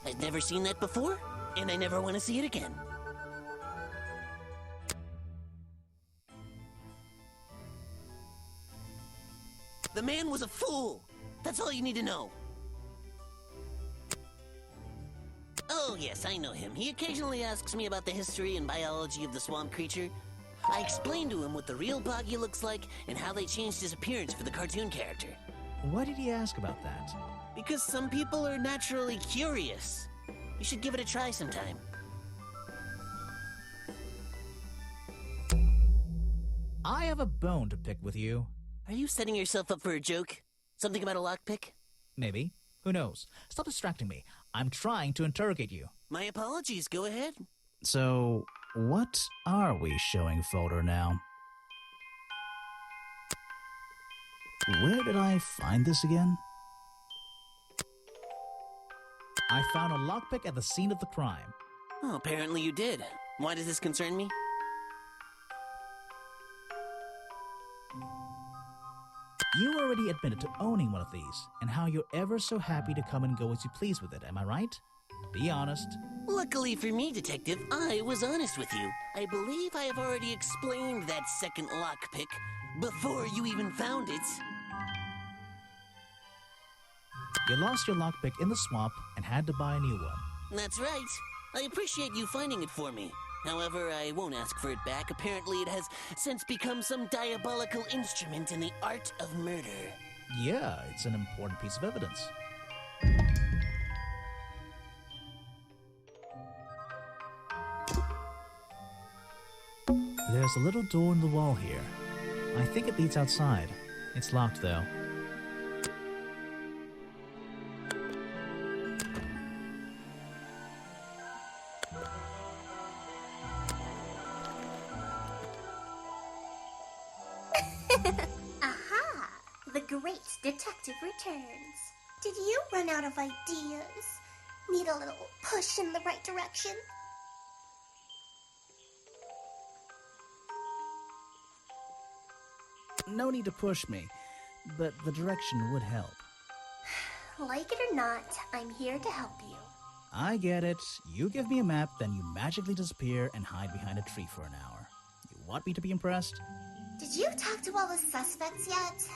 I've never seen that before, and I never want to see it again. The man was a fool! That's all you need to know. Oh, yes, I know him. He occasionally asks me about the history and biology of the swamp creature. I explained to him what the real Boggy looks like and how they changed his appearance for the cartoon character. Why did he ask about that? Because some people are naturally curious. You should give it a try sometime. I have a bone to pick with you. Are you setting yourself up for a joke? Something about a lockpick? Maybe. Who knows? Stop distracting me. I'm trying to interrogate you. My apologies, go ahead. So, what are we showing folder now? Where did I find this again? I found a lockpick at the scene of the crime. Oh, apparently you did. Why does this concern me? You already admitted to owning one of these, and how you're ever so happy to come and go as you please with it, am I right? Be honest. Luckily for me, Detective, I was honest with you. I believe I have already explained that second lockpick before you even found it. You lost your lockpick in the swamp and had to buy a new one. That's right. I appreciate you finding it for me. However, I won't ask for it back. Apparently, it has since become some diabolical instrument in the art of murder. Yeah, it's an important piece of evidence. There's a little door in the wall here. I think it leads outside. It's locked, though. Aha! The great detective returns. Did you run out of ideas? Need a little push in the right direction? No need to push me, but the direction would help. Like it or not, I'm here to help you. I get it. You give me a map, then you magically disappear and hide behind a tree for an hour. You want me to be impressed? Did you talk to all the suspects yet?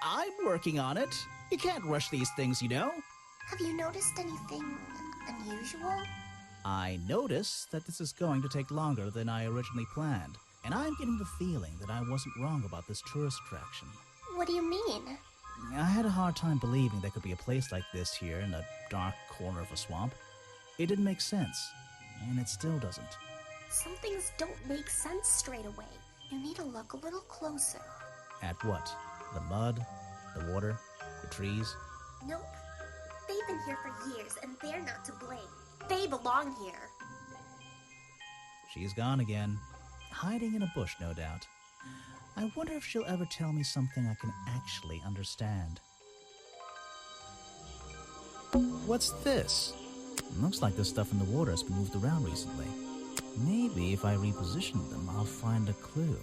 I'm working on it. You can't rush these things, you know. Have you noticed anything unusual? I notice that this is going to take longer than I originally planned, and I'm getting the feeling that I wasn't wrong about this tourist attraction. What do you mean? I had a hard time believing there could be a place like this here in a dark corner of a swamp. It didn't make sense, and it still doesn't. Some things don't make sense straight away. You need to look a little closer. At what? The mud? The water? The trees? Nope. They've been here for years, and they're not to blame. They belong here. She's gone again. Hiding in a bush, no doubt. I wonder if she'll ever tell me something I can actually understand. What's this? Looks like the stuff in the water has been moved around recently. Maybe if I reposition them, I'll find a clue.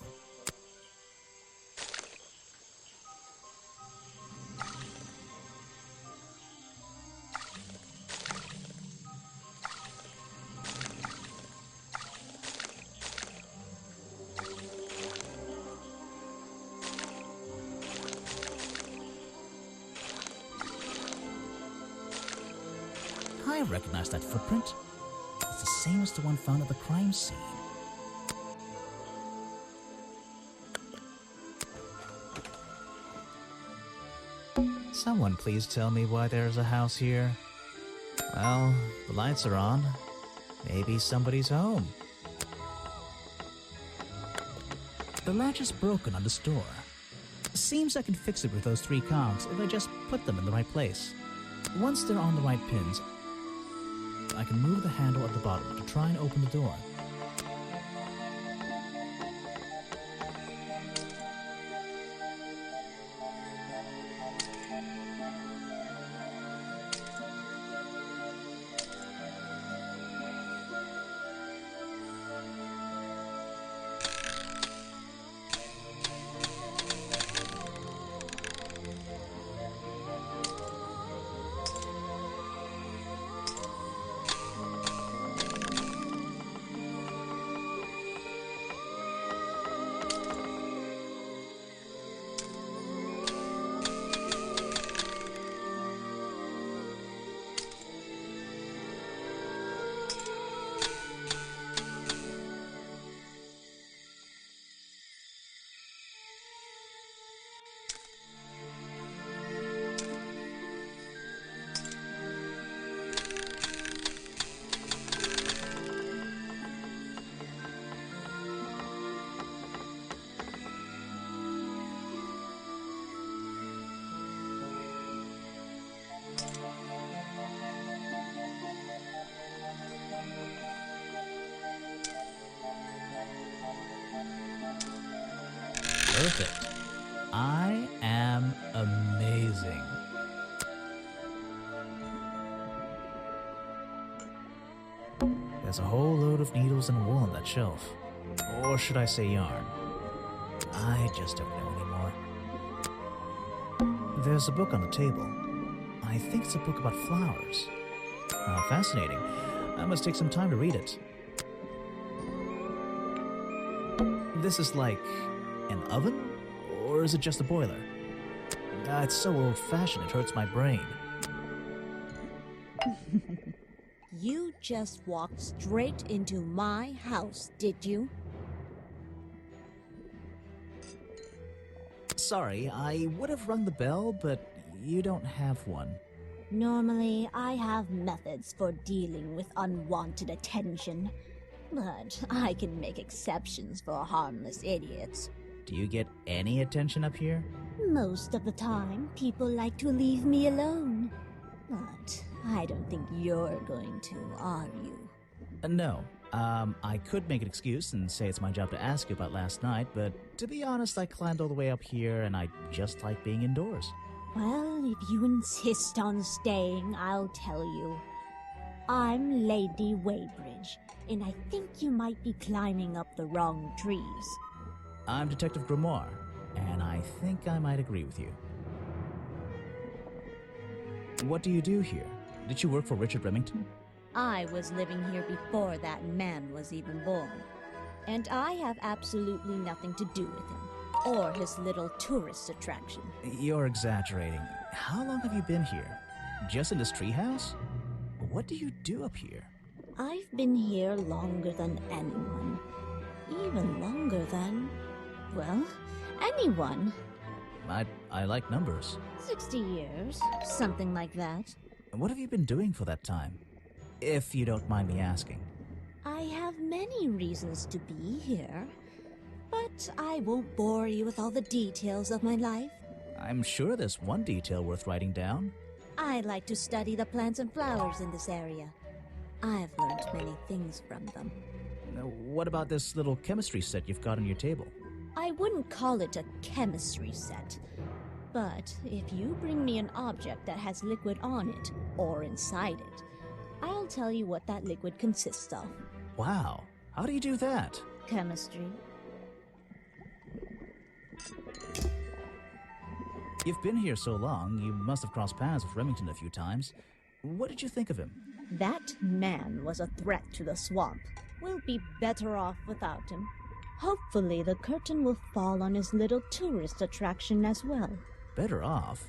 I recognize that footprint. It's the same as the one found at the crime scene. Someone please tell me why there's a house here. Well, the lights are on. Maybe somebody's home. The latch is broken on this door. Seems I can fix it with those 3 cogs if I just put them in the right place. Once they're on the right pins, I can move the handle at the bottom to try and open the door. There's a whole load of needles and wool on that shelf. Or should I say yarn? I just don't know anymore. There's a book on the table. I think it's a book about flowers. Fascinating. I must take some time to read it. This is like an oven? Or is it just a boiler? It's so old-fashioned it hurts my brain. You just walked straight into my house, did you? Sorry, I would have rung the bell, but you don't have one. Normally, I have methods for dealing with unwanted attention, but I can make exceptions for harmless idiots. Do you get any attention up here? Most of the time, people like to leave me alone. But I don't think you're going to, are you? No. I could make an excuse and say it's my job to ask you about last night, but to be honest, I climbed all the way up here and I just like being indoors. Well, if you insist on staying, I'll tell you. I'm Lady Weybridge, and I think you might be climbing up the wrong trees. I'm Detective Grimoire, and I think I might agree with you. What do you do here? Did you work for Richard Remington? I was living here before that man was even born, and I have absolutely nothing to do with him, or his little tourist attraction. You're exaggerating. How long have you been here? Just in this treehouse? What do you do up here? I've been here longer than anyone. Even longer than, well, anyone. I like numbers. 60 years, something like that. What have you been doing for that time? If you don't mind me asking. I have many reasons to be here, but I won't bore you with all the details of my life. I'm sure there's one detail worth writing down. I like to study the plants and flowers in this area. I've learned many things from them. What about this little chemistry set you've got on your table? I wouldn't call it a chemistry set, but if you bring me an object that has liquid on it, or inside it, I'll tell you what that liquid consists of. Wow, how do you do that? Chemistry. You've been here so long, you must have crossed paths with Remington a few times. What did you think of him? That man was a threat to the swamp. We'll be better off without him. Hopefully the curtain will fall on his little tourist attraction as well. Better off?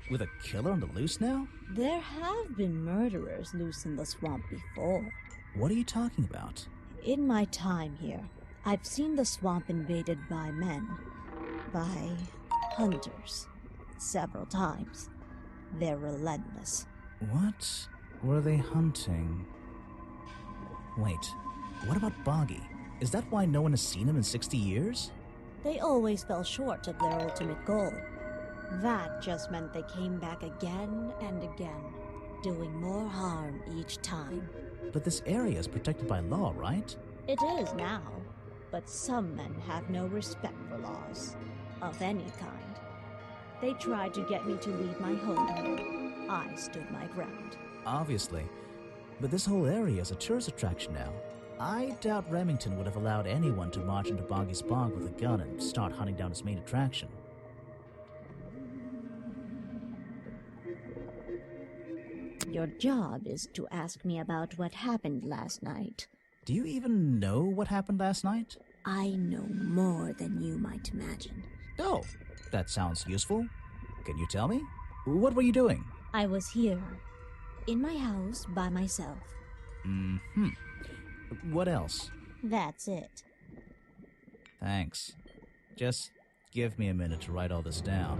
With a killer on the loose now? There have been murderers loose in the swamp before. What are you talking about? In my time here, I've seen the swamp invaded by men. By hunters. Several times. They're relentless. What were they hunting? Wait, what about Boggy? Is that why no one has seen him in 60 years? They always fell short of their ultimate goal. That just meant they came back again and again, doing more harm each time. But this area is protected by law, right? It is now, but some men have no respect for laws, of any kind. They tried to get me to leave my home. I stood my ground. Obviously. But this whole area is a tourist attraction now. I doubt Remington would have allowed anyone to march into Boggy's bog with a gun and start hunting down his main attraction. Your job is to ask me about what happened last night. Do you even know what happened last night? I know more than you might imagine. Oh, that sounds useful. Can you tell me? What were you doing? I was here, in my house by myself. Mm-hmm. What else? That's it. Thanks. Just give me a minute to write all this down.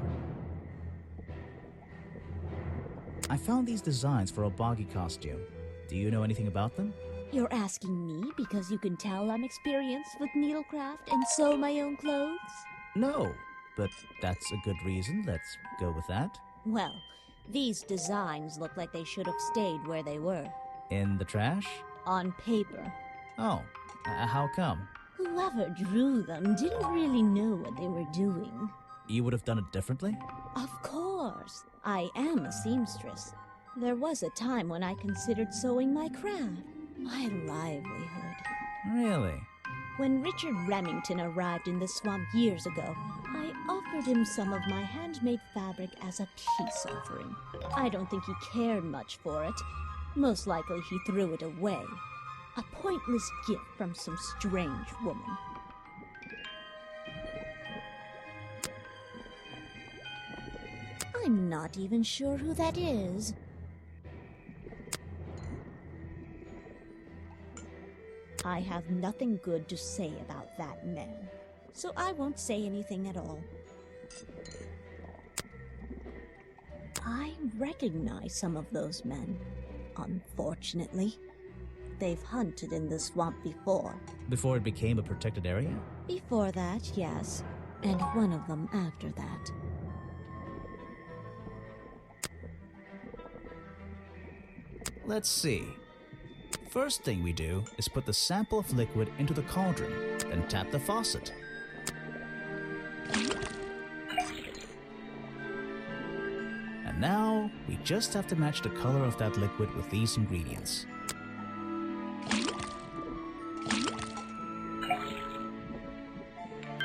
I found these designs for a Boggy costume. Do you know anything about them? You're asking me because you can tell I'm experienced with needlecraft and sew my own clothes? No, but that's a good reason. Let's go with that. Well, these designs look like they should have stayed where they were. In the trash? On paper. Oh, how come? Whoever drew them didn't really know what they were doing. You would have done it differently? Of course. I am a seamstress. There was a time when I considered sewing my craft. My livelihood. Really? When Richard Remington arrived in the swamp years ago, I offered him some of my handmade fabric as a peace offering. I don't think he cared much for it. Most likely he threw it away. A pointless gift from some strange woman. I'm not even sure who that is. I have nothing good to say about that man, so I won't say anything at all. I recognize some of those men, unfortunately. They've hunted in the swamp before. Before it became a protected area? Before that, yes, and one of them after that. Let's see. First thing we do is put the sample of liquid into the cauldron, then tap the faucet. And now, we just have to match the color of that liquid with these ingredients.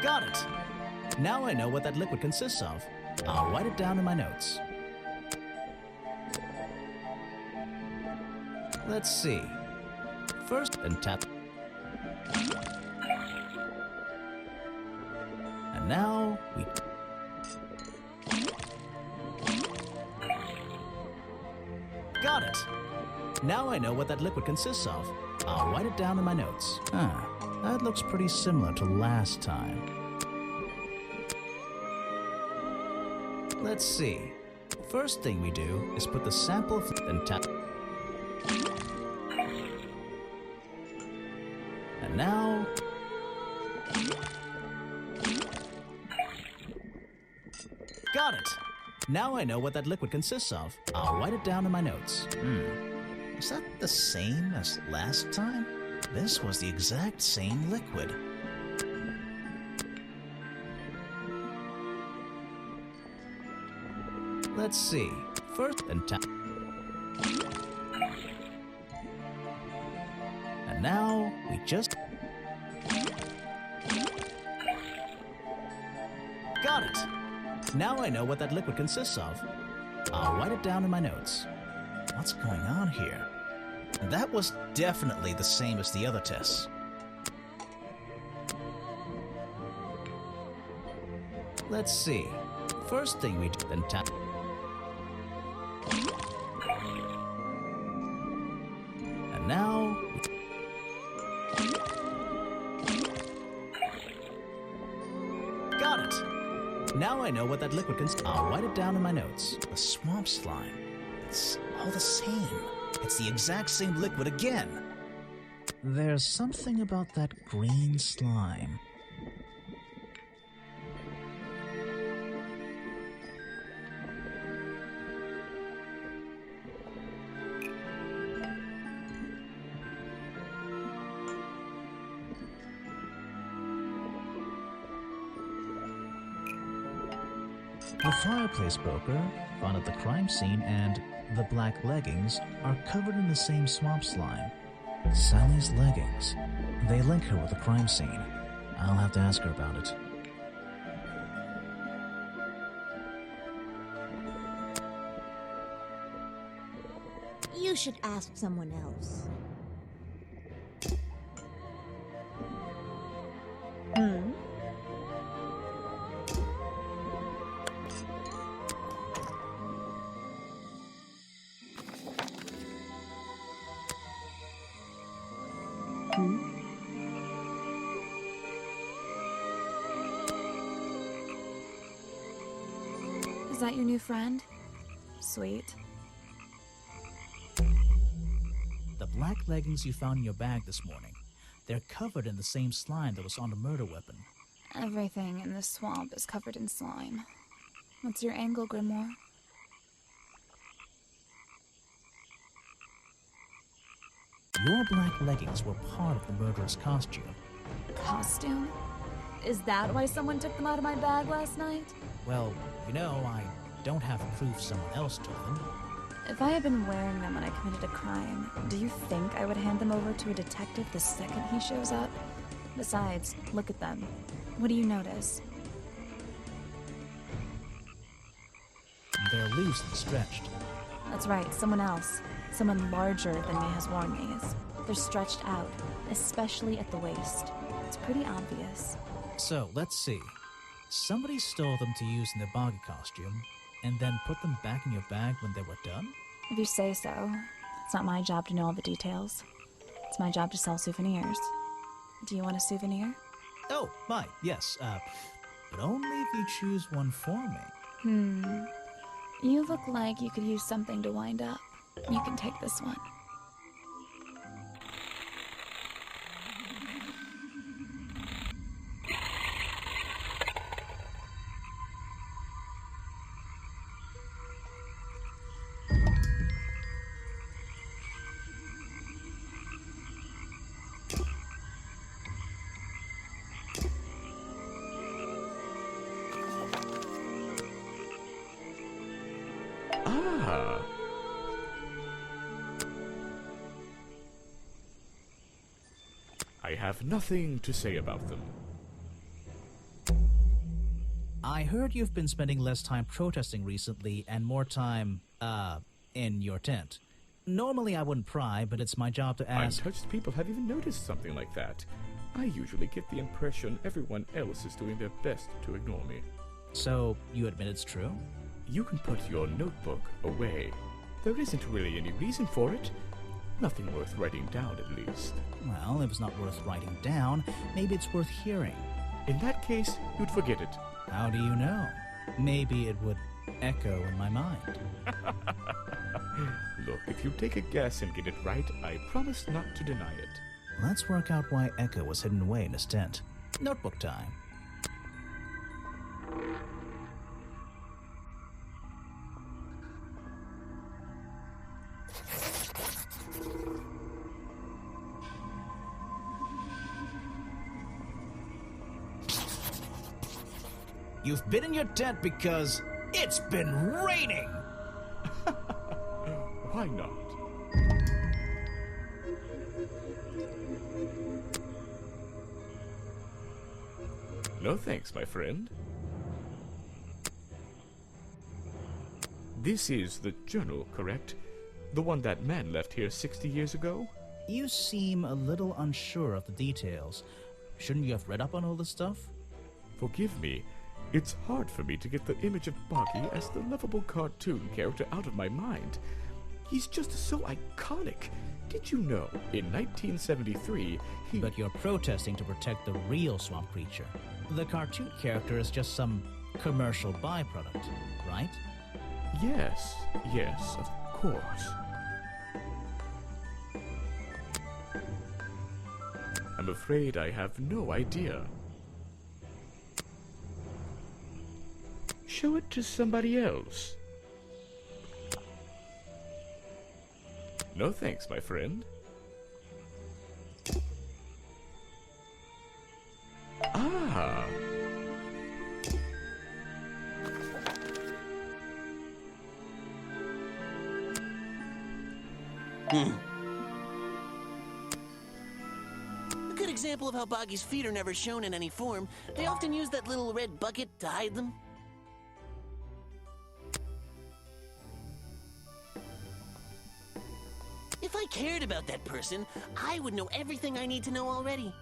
Got it! Now I know what that liquid consists of. I'll write it down in my notes. Let's see. First, then tap. And now, we... Got it! Now I know what that liquid consists of. I'll write it down in my notes. That looks pretty similar to last time. Let's see. First thing we do is put the sample of... then tap... And now... Got it! Now I know what that liquid consists of. I'll write it down in my notes. Is that the same as last time? This was the exact same liquid. Let's see. First, then tap. And now, we just... Got it! Now I know what that liquid consists of. I'll write it down in my notes. What's going on here? That was definitely the same as the other tests. Let's see. First thing we do, then tap. And now... Got it! Now I know what that liquid consists of. I'll write it down in my notes. The swamp slime. It's all the same. It's the exact same liquid again. There's something about that green slime. The fireplace broker found at the crime scene and the black leggings are covered in the same swamp slime. Sally's leggings. They link her with the crime scene. I'll have to ask her about it. You should ask someone else. Is that your new friend? Sweet. The black leggings you found in your bag this morning. They're covered in the same slime that was on the murder weapon. Everything in this swamp is covered in slime. What's your angle, Grimoire? Your black leggings were part of the murderer's costume. Costume? Is that why someone took them out of my bag last night? Well, you know, I don't have proof someone else took them. If I had been wearing them when I committed a crime, do you think I would hand them over to a detective the second he shows up? Besides, look at them. What do you notice? They're loose and stretched. That's right, someone else. Someone larger than me has worn these. They're stretched out, especially at the waist. It's pretty obvious. So, let's see. Somebody stole them to use in their boggy costume, and then put them back in your bag when they were done? If you say so. It's not my job to know all the details. It's my job to sell souvenirs. Do you want a souvenir? Oh, yes, but only if you choose one for me. You look like you could use something to wind up. You can take this one. Ah. I have nothing to say about them. I heard you've been spending less time protesting recently and more time, in your tent. Normally I wouldn't pry, but it's my job to ask... Untouched people have even noticed something like that. I usually get the impression everyone else is doing their best to ignore me. So, you admit it's true? You can put your notebook away. There isn't really any reason for it. Nothing worth writing down, at least. Well, if it's not worth writing down, maybe it's worth hearing. In that case, you'd forget it. How do you know? Maybe it would echo in my mind. Look, if you take a guess and get it right, I promise not to deny it. Let's work out why Echo was hidden away in his tent. Notebook time. You've been in your tent because it's been raining! Why not? No thanks, my friend. This is the journal, correct? The one that man left here 60 years ago? You seem a little unsure of the details. Shouldn't you have read up on all this stuff? Forgive me. It's hard for me to get the image of Boggy as the lovable cartoon character out of my mind. He's just so iconic. Did you know, in 1973, he... But you're protesting to protect the real swamp creature. The cartoon character is just some commercial byproduct, right? Yes, of course. I'm afraid I have no idea. Show it to somebody else. No thanks, my friend. Ah. A good example of how Boggy's feet are never shown in any form. They often use that little red bucket to hide them. If I cared about that person, I would know everything I need to know already.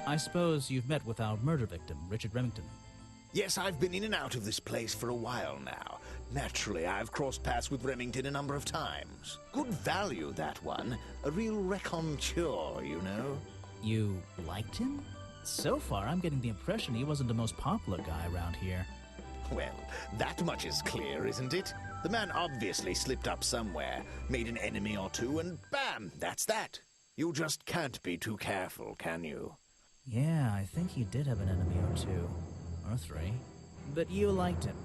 I suppose you've met with our murder victim, Richard Remington. Yes, I've been in and out of this place for a while now. Naturally, I've crossed paths with Remington a number of times. Good value, that one. A real raconteur, you know. You liked him? So far, I'm getting the impression he wasn't the most popular guy around here. Well, that much is clear, isn't it? The man obviously slipped up somewhere, made an enemy or two, and bam, that's that. You just can't be too careful, can you? Yeah, I think he did have an enemy or two. Or three. But you liked him.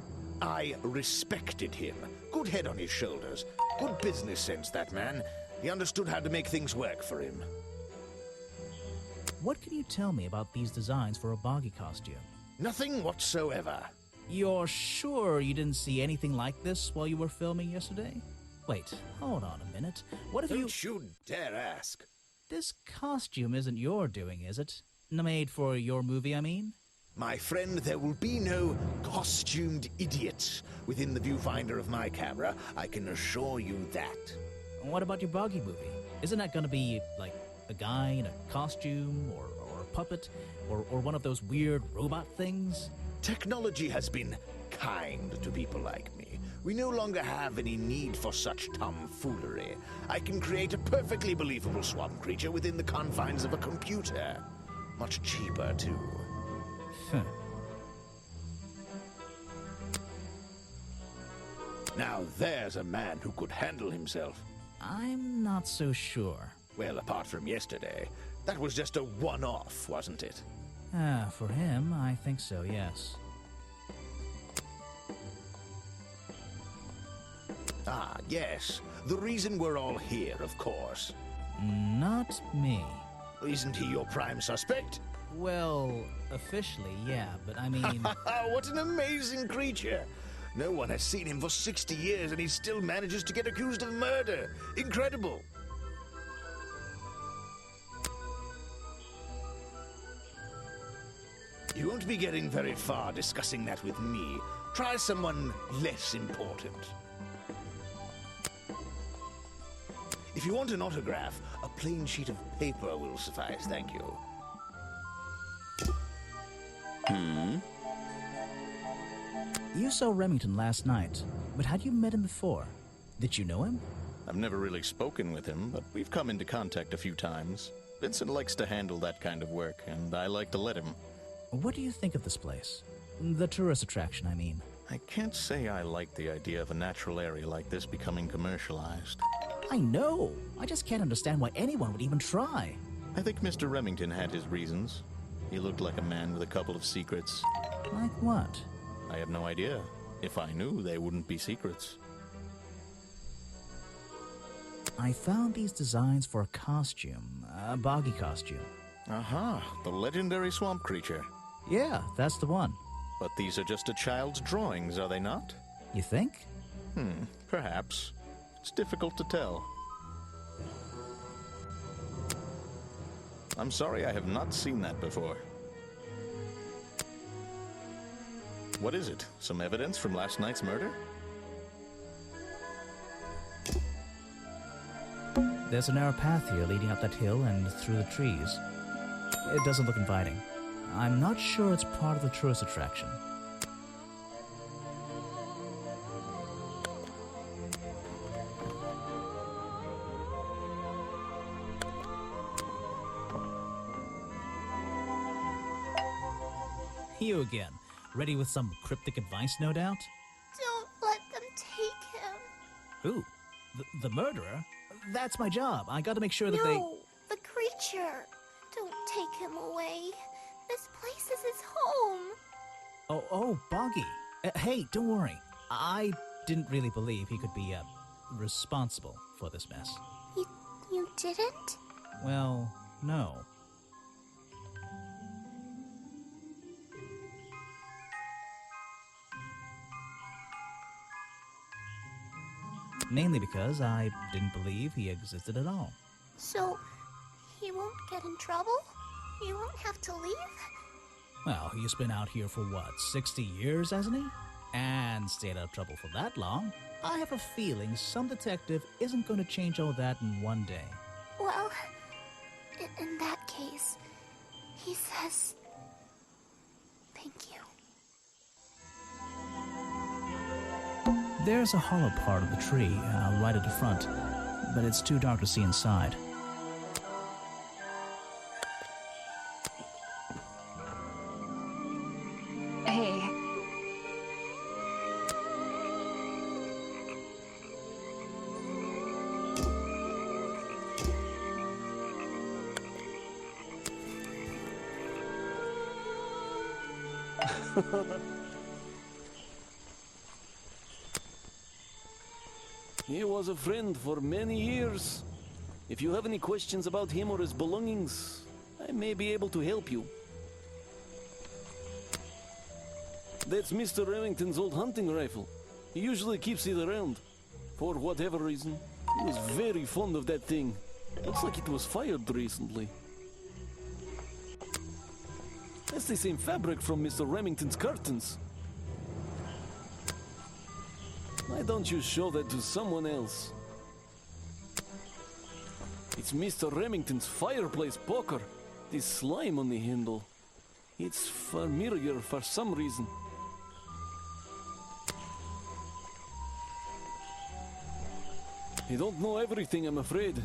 I respected him. Good head on his shoulders. Good business sense, that man. He understood how to make things work for him. What can you tell me about these designs for a boggy costume? Nothing whatsoever. You're sure you didn't see anything like this while you were filming yesterday? Wait, hold on a minute. What if Don't you dare ask. This costume isn't your doing, is it? Made for your movie, I mean? My friend, there will be no costumed idiots within the viewfinder of my camera. I can assure you that. What about your boggy movie? Isn't that gonna be, like, a guy in a costume, or a puppet, or one of those weird robot things? Technology has been kind to people like me. We no longer have any need for such tomfoolery. I can create a perfectly believable swamp creature within the confines of a computer. Much cheaper, too. Huh. Now there's a man who could handle himself. I'm not so sure. Well, apart from yesterday, that was just a one-off, wasn't it? For him, I think so, yes. Ah, yes. The reason we're all here, of course. Not me. Isn't he your prime suspect? Well, officially, yeah, but I mean... What an amazing creature! No one has seen him for 60 years and he still manages to get accused of murder. Incredible! You won't be getting very far discussing that with me. Try someone less important. If you want an autograph, a plain sheet of paper will suffice, thank you. You saw Remington last night, but had you met him before? Did you know him? I've never really spoken with him, but we've come into contact a few times. Vincent likes to handle that kind of work, and I like to let him. What do you think of this place? The tourist attraction, I mean. I can't say I like the idea of a natural area like this becoming commercialized. I know! I just can't understand why anyone would even try. I think Mr. Remington had his reasons. He looked like a man with a couple of secrets. Like what? I have no idea. If I knew, they wouldn't be secrets. I found these designs for a costume, a boggy costume. Aha, the legendary swamp creature. Yeah, that's the one. But these are just a child's drawings, are they not? You think? Perhaps. It's difficult to tell. I'm sorry, I have not seen that before. What is it? Some evidence from last night's murder? There's a narrow path here leading up that hill and through the trees. It doesn't look inviting. I'm not sure it's part of the tourist attraction. You again. Ready with some cryptic advice, no doubt? Don't let them take him. Who? The murderer? That's my job. I gotta make sure that No, the creature. Don't take him away. This place is his home. Oh, Boggy. Hey, don't worry. I didn't really believe he could be, responsible for this mess. You didn't? Well, no. Mainly because I didn't believe he existed at all. So, he won't get in trouble? You won't have to leave? Well, he's been out here for what, 60 years, hasn't he? And stayed out of trouble for that long. I have a feeling some detective isn't going to change all that in one day. Well, in that case, he says... Thank you. There's a hollow part of the tree, right at the front, but it's too dark to see inside. Hey. He was a friend for many years. If you have any questions about him or his belongings, I may be able to help you. That's Mr. Remington's old hunting rifle. He usually keeps it around. For whatever reason. He was very fond of that thing. Looks like it was fired recently. That's the same fabric from Mr. Remington's curtains. Why don't you show that to someone else? It's Mr. Remington's fireplace poker. This slime on the handle. It's familiar for some reason. I don't know everything, I'm afraid.